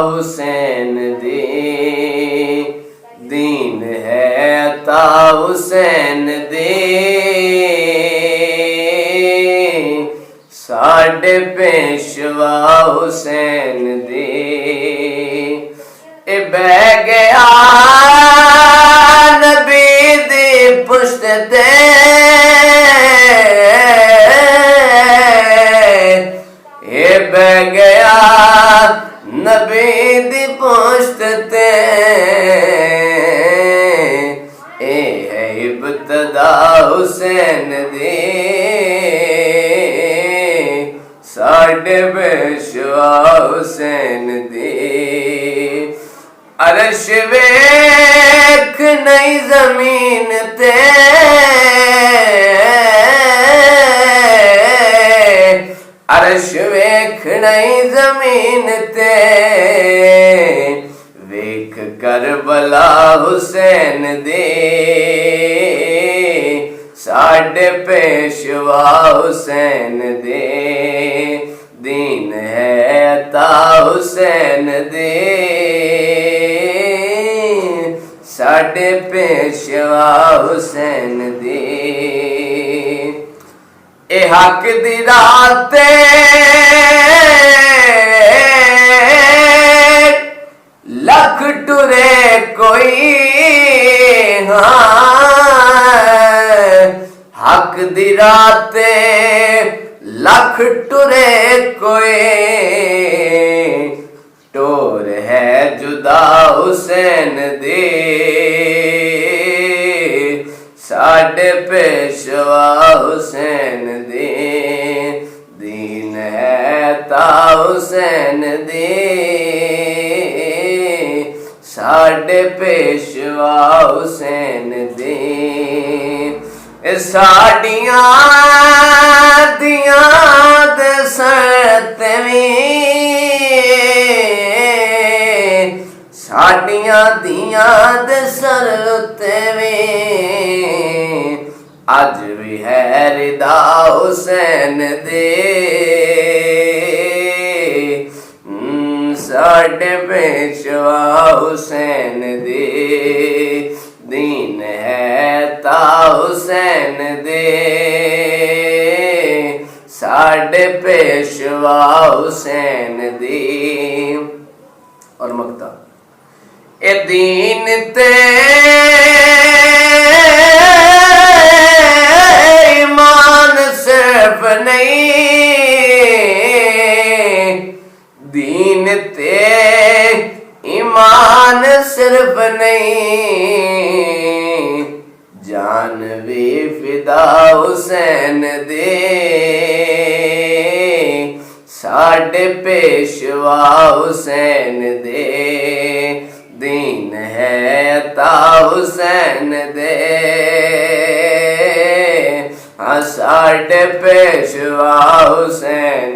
हुसैन दे, दीन है अता हुसैन दे, साडे पेशवा हुसैन दे। ए बह गया नबी दी पुश्त ते, ए बह गया नबी दी पुश्त ते, ए है इब्तदा हुसैन दे, साडे पेशवा हुसैन दे। अरश वेख नहीं जमीन ते, अरश वेख नहीं जमीन ते, वेख करबला हुसैन दे, साडे पेशवा हुसैन दे, दीन है अता हुसैन दे, साडे पेशवा हुसैन दे। ए हक दी रात लख टुरे कोई, हाँ हक दी रात लख टुरे कोई, टोर है जुदा हुसैन दे, साडे पेशवा हुसैन दे, दीन है ता हुसैन दे, साडे पेशवा हुसैन दे। साडियां दियां दे साडियां दियां दे सर उत्ते वे, अज भी है रिदा हुसैन दे, साडे पेशवा हुसैन दे, दीन है ता हुसैन दे, साडे पेशवा हुसैन दे। और मक्ता ए दीन ते ईमान सिर्फ नहीं, दीन ते ईमान सिर्फ नहीं, जान भी फिदा हुसैन दे, साडे पेशवा हुसैन दे, दीन है अता हुसैन दे, हाँ साडे पेशवा हुसैन